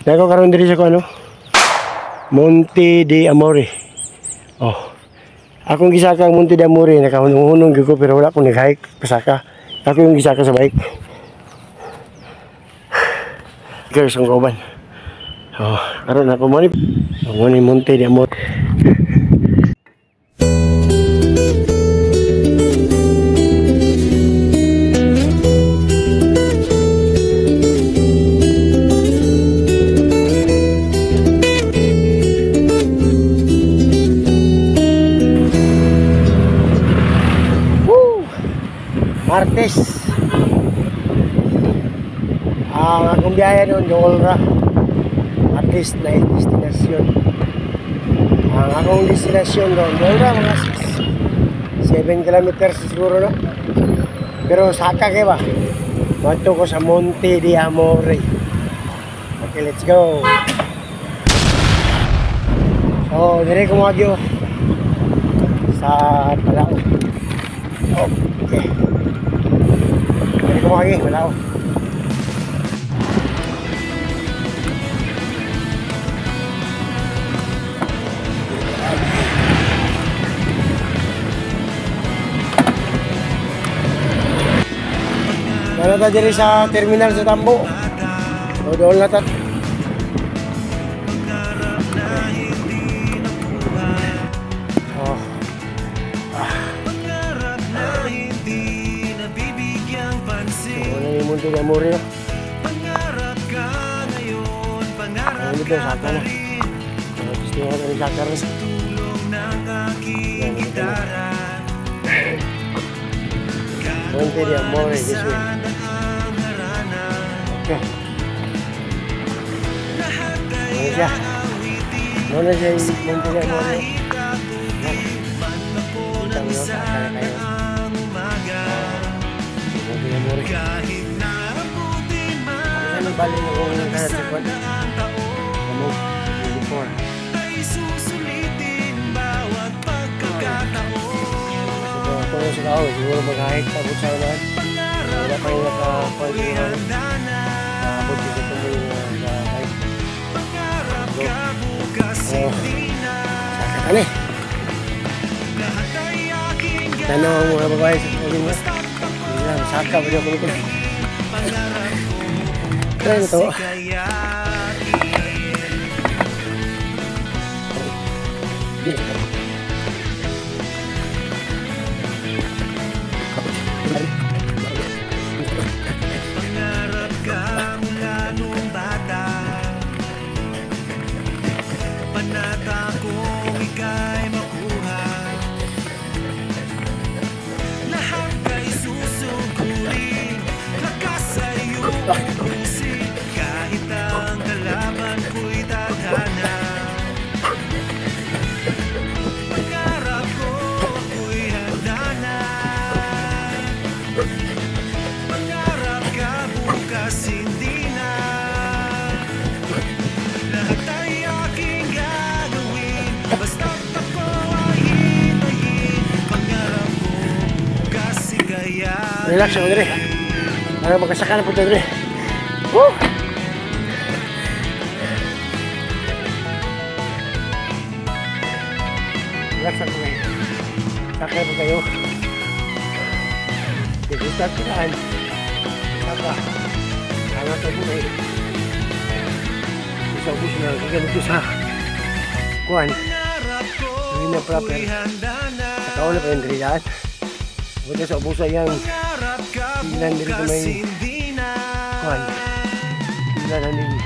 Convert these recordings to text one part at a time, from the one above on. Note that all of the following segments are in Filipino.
Nako karon diri sa ano? Monte de Amore. Oh. Akong gisaka ang Monte de Amore, nakahunong-hunong gyud ko pero wala akong nag-hike pasaka. Ako yung gisaka sa bike. Guys, ang kauban. Oh, karon ako mo ni Monte de Amore. Martes. Ang akong biyahe doon, Olra. At least na destinasyon. Ang akong destinasyon doon, Olra, mga 7 kilometers siguro, no? Pero saka kayo ba? Mato ko sa Monte de Amore. Okay, let's go. So, dire ko magyo sa Palao. Okay. Kumagi, wala ako. Wala tayo diri sa terminal sa Tambo. O doon na tat. Monte de Amore. Pangarap ka ngayon, pangarap ka pa rin. Gusto ko rin sa karon. Sa tulong ng aking gitara. Monte de Amore, this way. Okay. Ano siya? Ano siya yung Monte de Amore? Kita mo, kakala kayo. Monte de Amore. Bali na kung kaya sa kwan ano, before ay susulitin bawat pagkakataon. So ako na sila ako, siguro mag-hike tapos sa ulan wala pa yung naka-kwan yung nakabot yung sa tuloy na hike. So sakakali tanong ang mga babae sa tuloy nga saka ba yung kulit keren tuh. Pangarap ka mula nung bata, panata kong ika'y makuha, lahat ka'y susugurin, lakas sa iyong pusin, kahit ang kalaban ko'y tadhana. Pangarap ko ako'y handa na, pangarap ka bukas hindi na, lahat ay aking gagawin, basta't ako ay hintayin, pangarap ko bukas ikaya. Relax ako dire, para makasaka na po tayo dire. Woo! Relax ako ngayon. Sakay po kayo. Degustat ko saan. Saka. Hangat tayo po kayo. Isa-ubos na. Ganito sa kuhan. Hindi na proper. Saka wala pa yung dirilaan. Buti sa ubusan yan. Tingnan dito may kuhan. Tingnan na nini.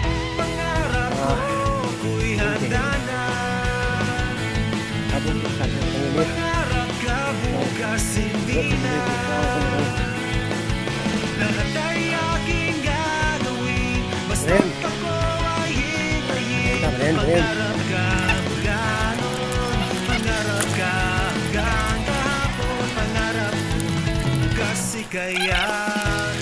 Pangarap ka bukas hindi na, lahat ay aking gagawin, basta't ako ay hintayin, pangarap ka mula noon, pangarap ka hanggang kahapon, pangarap bukas ikayain.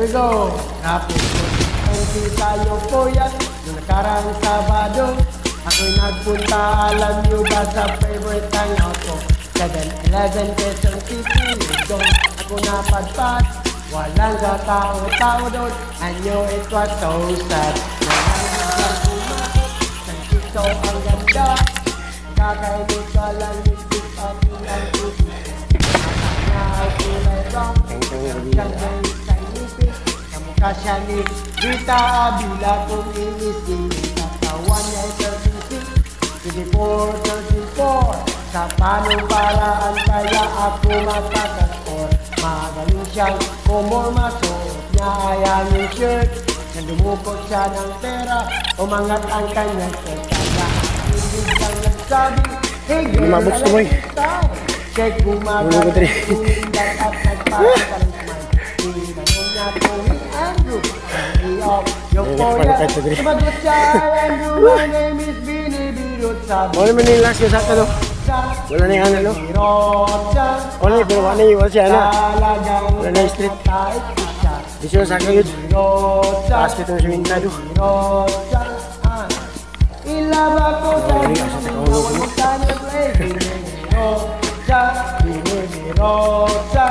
we go. Kapit ko ang tayo po yan. Noong nakarang Sabado, ako'y nagpunta, alam nyo ba sa favorite hangout ko? 7-Eleven, Quezon City, doon ako napadpad. Walang katao-tao doon, I knew it was so sad. Walang kumakot, ng sito ang ganda. Kakainig ka lang, isip pati ang tuti. Matanya ay kulay brown, gandang isang nipis. Kamukha siya ni Rita Abila kung inisip. Katawan niya ay 34, 34. Sa panong paraan kaya ako magpakaskor. Magaling siyang kumorma, suot niya ay aming shirt. Nang dumukot siya ng pera, umangat ang kanyang shirt. Kaya hindi siyang nagsabi, hey girl, alam mo tayo. Check gumagawin, tulindan at nagpapakalang smile. Tinanong niya po ni Andrew, yung poya, sumagot siya, Andrew, my name is Binibirot. Sabi, wala naman yung last yung sakta no? Wala na yung ano? Wala yung pero wala yung siya na. Wala na yung street. Di siya sakta yun. Basket na siya yung nado. Ilaba ko sa Binibirotsa.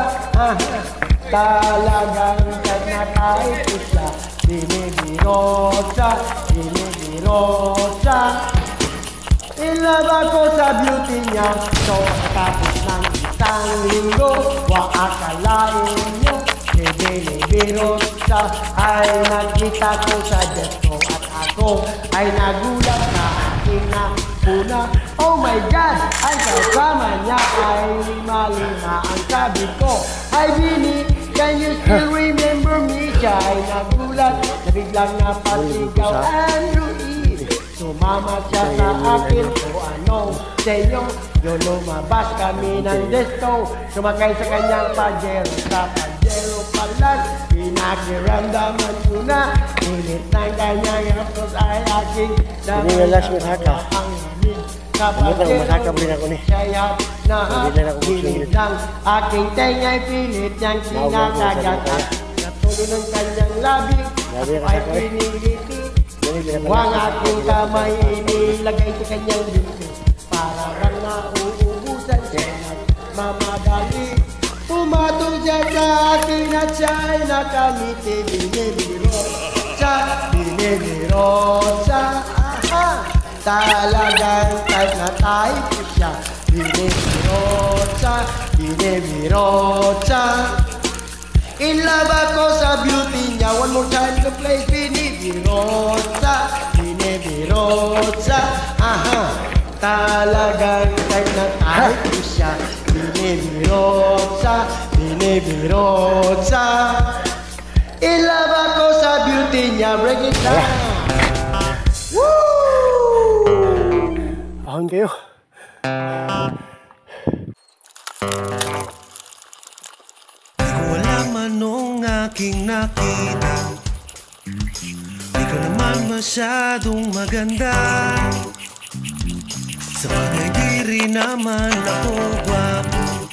Talagang nagnatay ko siya. Binibirotsa. Binibirotsa. Ilaba ko sa beauty niya. So tapos ng isang linggo, wang akalain niyo Binibirotsa ay nakita ko sa desko. At ako ay nagulat na aking napuna. Oh my God! Ang kasama niya ay lima-lima. Ang sabi ko, hi Bini, can you still remember me? Siya ay nagulat na biglang napasigaw, Andrew E. Sumama siya sa akin o ano sa inyo. Yung lumabas kami ng desko, sumakay sa kanyang pajero. Sa pajero palang pinakiramdaman ko na init ng kanyang hapos ay aking naman ang lamig. Sa pajero siya'y nahilig ng aking tengay pilit niyang kinakagat. Natuloy ng kanyang labi ay piniliti. Huwag aking kamay inilagay sa kanyang binti. Para bang nauubusan siya nagmamadali. Pumatong siya sa akin at siya'y nakamiti. Binibirotsa, binibirotsa. Talagang kahit na tayo po siya. Binibirotsa, binibirotsa. In love ako sa beauty niya. One more time to play. Binibirotsa, binibirotsa. Talagang kahit na tayo po siya. Binibirotsa, binibirotsa. In love ako sa beauty niya. Break it down. Woo! Ahon kayo. Anong aking nakita? Di ka naman masyadong maganda. Sa bagay di rin naman ako gwapo.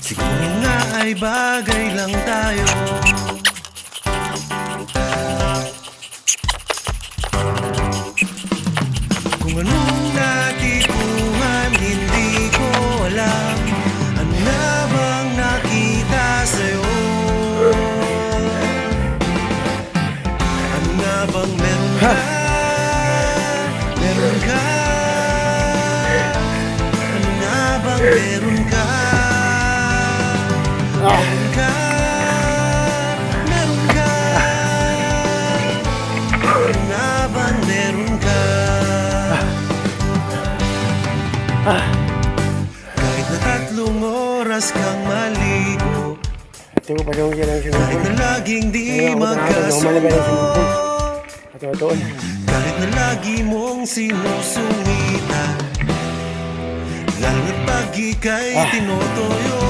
Siguro nga ay bagay lang tayo. Kung anong natikuhan hindi ko alam. Ano na bang nakita sa'yo? Ano nga bang meron ka? Meron ka? Ano nga bang meron ka? Meron ka? Meron ka? Ano nga bang meron ka? Kahit na 3 oras kang maligo, kahit na laging di magkasundo, kahit na lagi mong sinusungitan, lalo na't pag ika'y tinotoyo.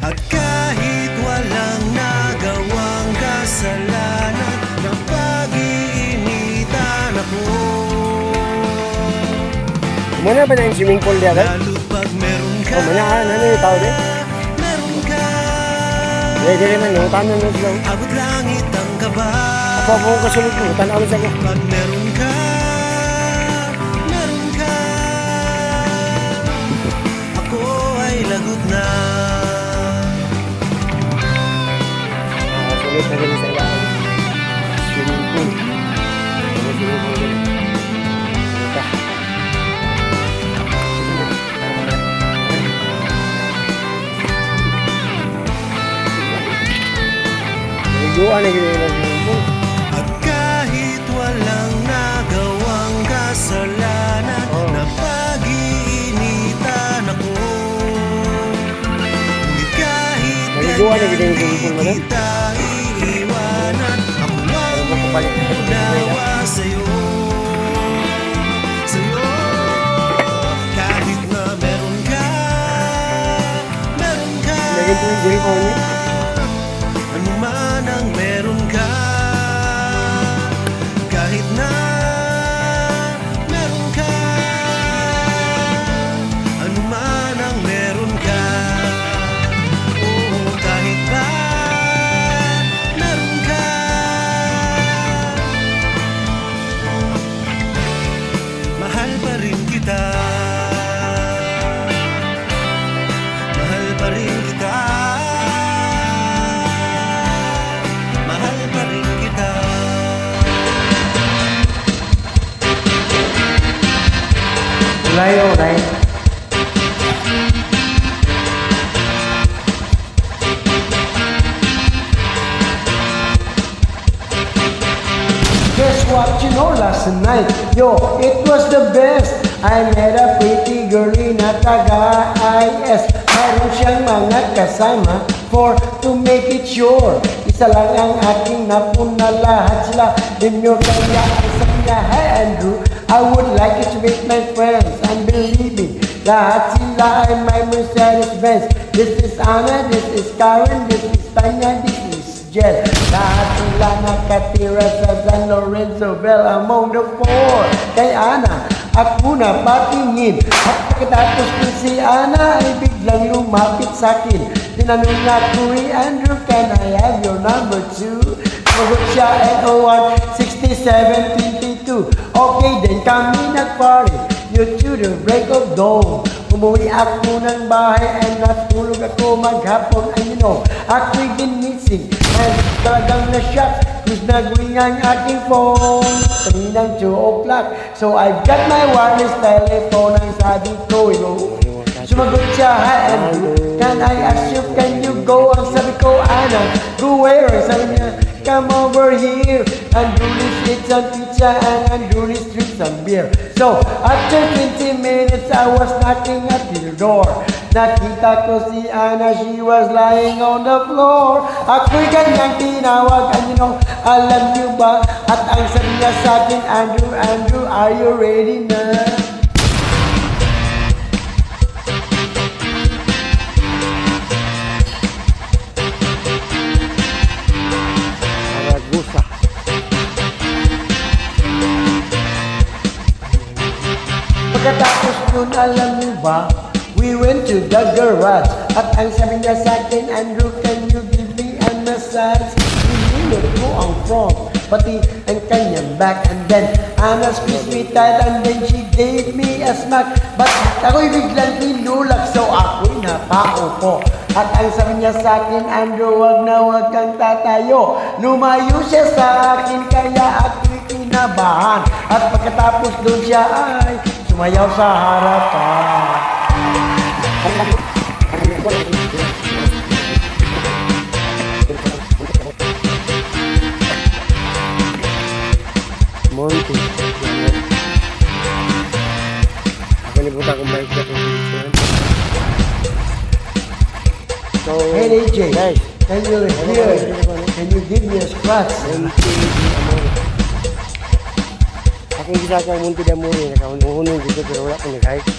At kahit walang nagawang kasalanan, napag-iinitan ako. Mana ba na yung swimming pool diya? Lalo pag meron ka, ano yung tao din? meron ka, Pwede naman, no? Tanan mo sila. Abot langit ang kaba. Ako po ang kasunod ko. Tanaw mo sa ko. Pag meron ka, ako ay lagot na. Sunod na ganun sa ilaan. Swimming pool. Swimming pool. Ito. Nagiguan na ganun yung swimming pool. At kahit walang nagawang kasalanan, napag-iinitan ako. Ngunit kahit Nagiguan na ganun yung ganyan swimming pool, di madam. kita iiwanan, ako ang unawa sa'yo. Sa'yo, kahit na meron ka. Naging po yung guri ko niya. Ano man ang meron ka, kahit na meron ka, ano man ang meron ka, oh, kahit pa meron ka, mahal pa rin kita, mahal pa rin kita. Mahal pa rin kita. Layo, right? Guess what, you know, last night, yo, it was the best. I met a pretty girlie na taga-IS. Mayroon siyang mga kasama for to make it sure. Isa lang ang aking napuna, lahat sila demure. Kaya isang niya, hi Andrew, I would like you to meet my friends. And believe me, lahat sila ay my Mercedes-Benz. This is Anna, this is Karen, this is Tanya, this is Jel. Lahat sila nakatira sa San Lorenzo Bell among the four. Kay Ana, ako na patingin. At pagkatapos ko si Ana ay biglang lumapit sa akin. Tinanong niya ko, Andrew, can I have your number too? Magot siya at 01-67-22. Okay, then kami nag-party. You to the break of dawn. Umuwi ako ng bahay and natulog ako maghapon. And you know, ako'y ginising. And talagang na-shock cause nagwing ang aking phone. Kaninang 2 o'clock. So I got my wireless telephone. Ang sabi ko, sumagot siya, hi Andrew, can I ask you, can you go? Ang sabi ko, Ana, go where? Sabi niya, come over here. Andrew eats some pizza and Andrew drinks some beer. So, after 20 minutes, I was knocking at the door. Nakita ko si Ana, she was lying on the floor. Ako'y kanyang tinawag, and you know, alam niyo ba? At ang sabi niya sa akin, Andrew, Andrew, are you ready na? Aragusa. Pagkatapos nun, alam niyo ba? We went to the garage. At ang sabi niya sa akin, Andrew, can you give me a massage? Hinilot ko ang front, pati ang kanyang back. And then, Anna squeezed me tight and then she gave me a smack. But ako'y biglang tinulak, so ako'y napaupo. At ang sabi niya sa akin, Andrew, wag na wag kang tatayo. Lumayo siya sa akin, kaya ako'y kinabahan. At pagkatapos doon siya ay sumayaw sa harapan. Monty. Nakalimutan kong bike na kung so, hey AJ, guys, can you hear? Can you give me a scratch? Akong gisaka ang Monty Damuri, nakahunong dito pero wala kong nag-hike.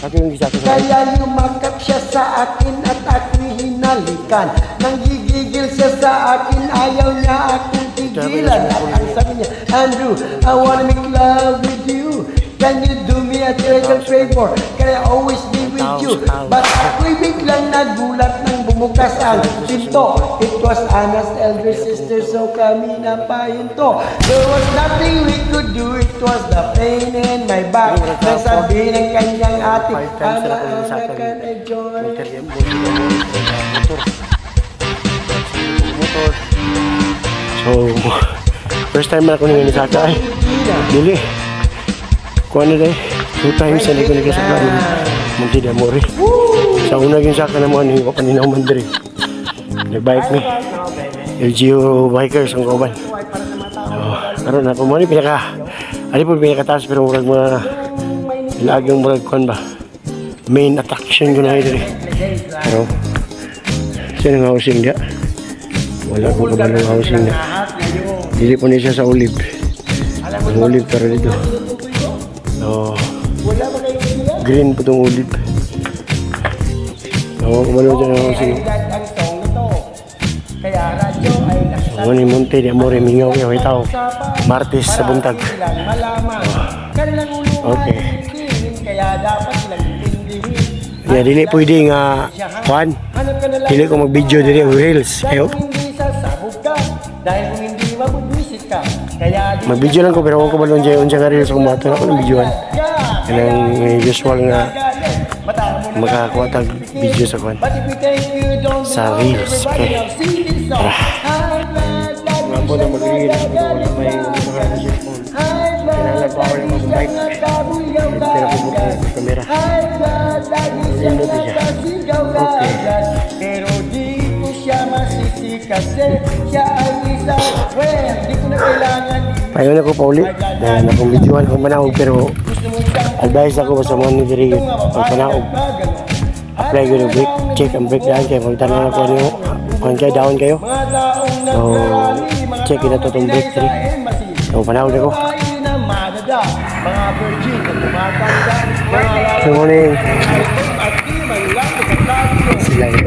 Ako yung gisaka sa kaya yumakap siya sa akin at ako'y hinalikan. Nang gigigil siya sa akin, ayaw niya akong tigilan. At ang sabi niya, Andrew, I wanna make love with you. Can you do me a little favor? Can I always be with you. But ako'y biglang nagulat nang bumukas ang pinto. It was Anna's elder sister, so kami na pahinto. There was nothing we could do, it was the pain in my back. Nasabi ng kanyang ate, Ana, can I join? So, first time na ako nang inisaka ay dili. Kuha na dahil 2 times na ko nagasaka ng Monte de Amore. Sa una yung saka na mga niwa paninaw mandiri. Nagbike ni LGO bikers ang kauban. So, karoon ako mo ni pinaka ali po pinakataas pero murag mga ilagang murag kuhan ba main attraction ko na diri. Pero sino nga housing dia? Wala ko kabalong housing na. Dili po niya sa olive. Ang olive pero dito. So, green po itong olive. Ako kabalong dyan ang housing. So, ni Monte de Amore mingaw yung itaw. Martes sa buntag. Okay. Yeah, dili pwede nga kuhan. Dili ko mag-video dili ang reels. Ayo. Mag-video lang ko pero ako kabalong dyan unsa nga reels kung mato na ako ng videoan. Yan ang usual nga makakuha tag video sa kuhan. Sa reels. Okay. Tara. Nga po na mag-reels. May mga cellphone. Kailangan power yung mag-bike. Pero ko buka yung camera. Lindo din siya. Okay. Pero di ko siya masisi kasi siya ay isang di ko na kailangan. Payon ako pa ulit. Dahil akong videoan kung manahog pero advice ako sa mga nidiri yun. Pag panahog, apply ko yung brake. Check ang brake daan kayo. Pag tanong ako ano kung kayo down kayo. So, check na ito itong brake tree. So, panahog ako. Good morning. Sila yun.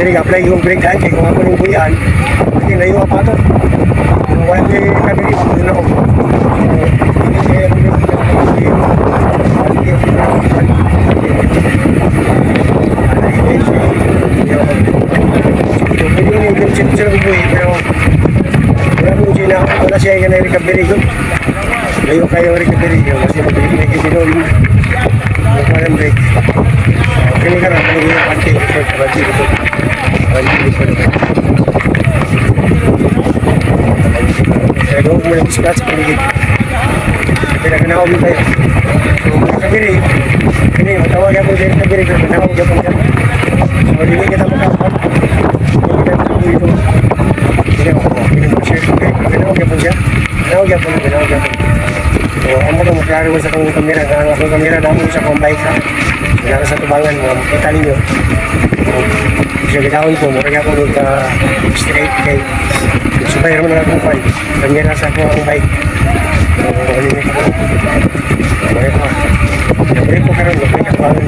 Jadi apply yung brake daan kaya kung ako nung buyan hindi na yung apato kung wala yung kanili ako na ako hindi wala siya yung recovery ko layo kayo recovery ko kasi may kinol walang brake kini ka na kung yung panty ko saya doon mo yung scratch paligid pinaganaw mo tayo so makakabiri kini matawag ako din kabiri ko pinawag ako dyan so hindi kita makapag hindi kita dito hindi ako pinag-share pinawag ako dyan pinawag ako so ang mga maklaro sa akong kamera ang akong kamera damo sa akong bike ha so sa tubangan mo makita ninyo so gitawin ko mura ako nagka-straight kay subay naman ang akong bike kamera sa ako ang bike so kalimit ko balik ko nabalik ko karoon nabalik ako ang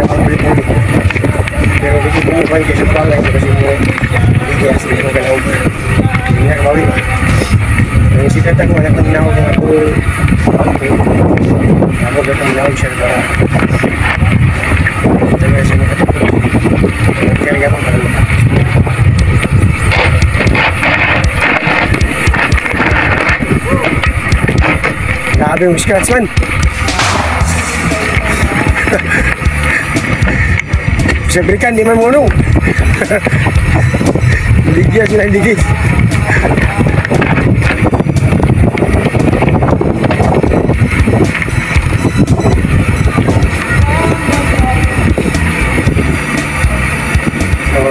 nabalik ulit pero hindi ko mukha yung subangan kasi mo yes hindi ko galaw hindi na kabawi yung sikat ako wala kang naog ng ako okay ako gatang naog siya ba kaya siya makatapos kaya ako parang grabe yung scratch man bisa berikan di man monong ligya sila ligis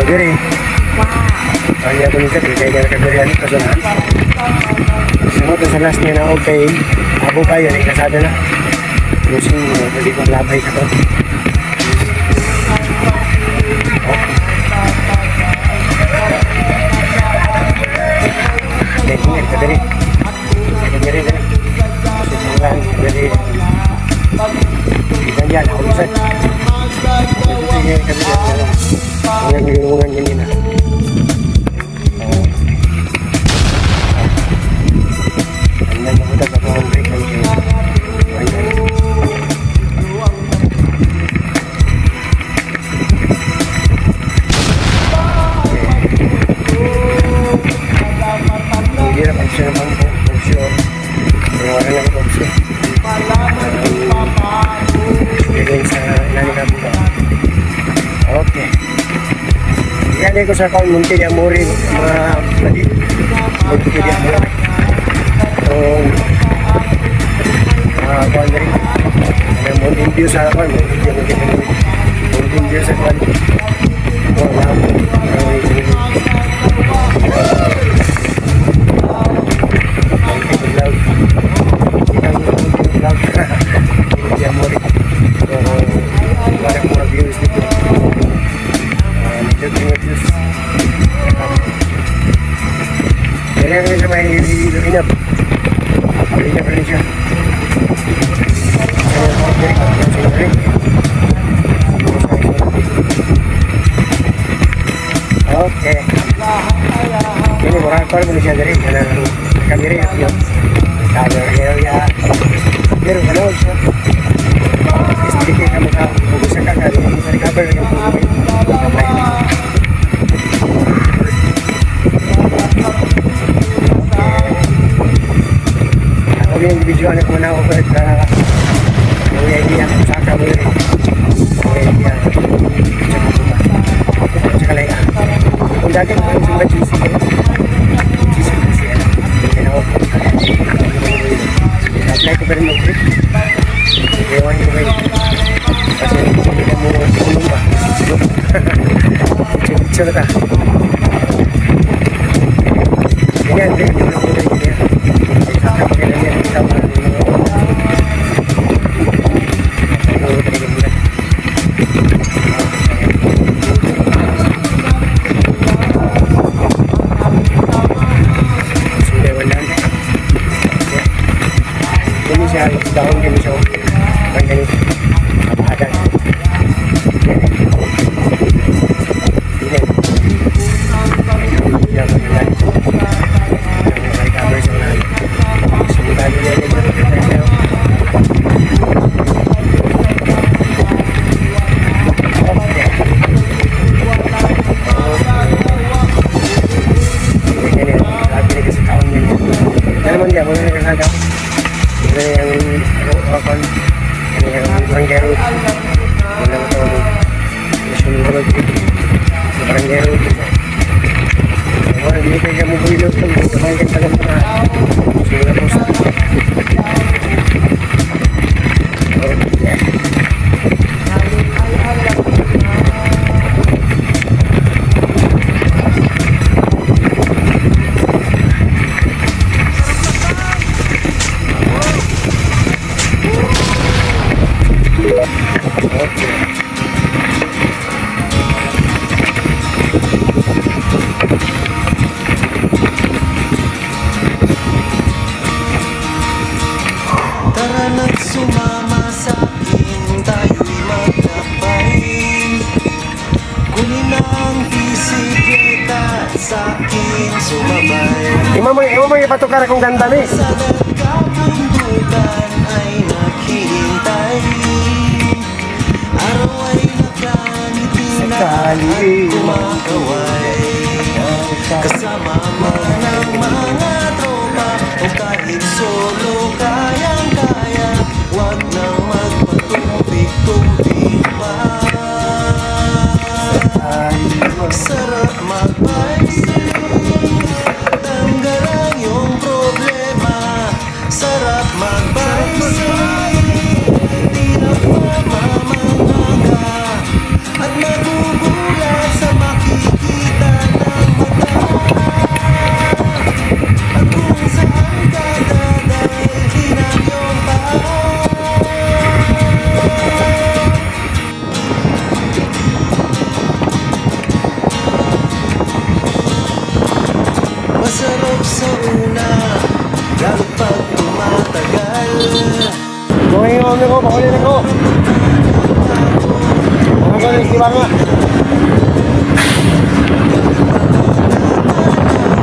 diri. Ay ako nito kay kaya kabarian ko sa. Sunod sa last niya na okay. Abo kayo ni kasada na. Gusto mo pwede ko labay sa to. Ingat ka dari. Dari. Susulan dari. Jangan aku bisa. Jadi kami dengan ini nah. Anda mahu tak apa memberikan dia dapat siya naman po option wala lang po option experience sa nani ka po okay yan ko sa kaon munti niya muri mga padi munti niya muri so kaon dari munti view sa kaon munti view sa kaon wala okay. Ini orang kau Malaysia dari karena kami ini ya. Kalau ya, biar kalau saya istri kamu tahu bisa kakak dari kabar yang aku yang video anak mana aku berada. Yang dia saka boleh. Yang dia sekali ya. Udah kan cuma cuci. Apply ko pa rin mag-trip. Ewan ko kayo. Kasi hindi na mo tulong ba? Picture ka. Ganyan, hindi na po rin ganyan. Saka pagkailan yan, hindi tama na rin. Ano talaga muna. Daun din siya ganyan kabahadan yan yan recover siya na sumutado niya yung Baranggero bilang tahu nasional Baranggero orang ini kayak mau beli lontong kebanyakan dalam tengah sudah bosan Sumama sa akin, tayo'y magkabay. Kunin ang bisikleta sa akin, sumabay. Iman mo ipatukar akong ganda ni. Sa nagkabundukan ay naghihintay. Araw ay nakangiti na at kumakaway. Kasama man ang mga tropa o kahit solo kayang-kaya. Huwag nang magpatumpik-tumpik pa. Sarap mag-bicycle, tanggal ang iyong problema. Sarap mag-bicycle, di na mamamanganga at magugulat sa makikita. Ano ko, pauli na ko. Ano ko, nagsiba nga.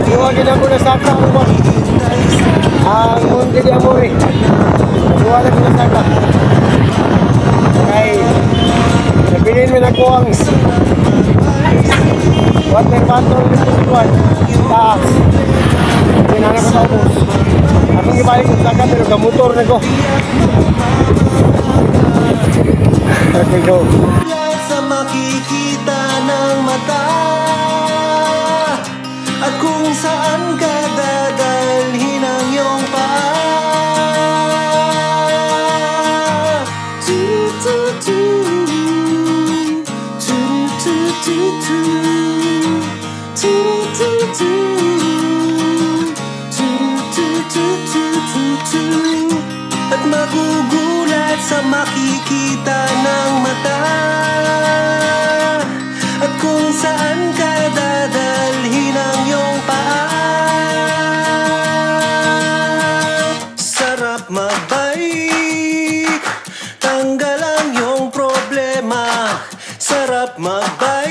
Iwagin ako na saka ako ba? Ang mundi di amore. Iwagin ako na saka. Kaya, nabilin mo na ko ang water bottle na kusuan. Taas. Pinana ko sa ubos. Akong ibalik ko saka pero kamotor na ko. Okay, go. Sa makikita ng mata at kung saan ka dadalhin ang iyong paa. At magugulat sa makikita ng mata at kung saan ka dadalhin ang iyong paa. Sarap magbike, tanggal ang iyong problema. Sarap magbike.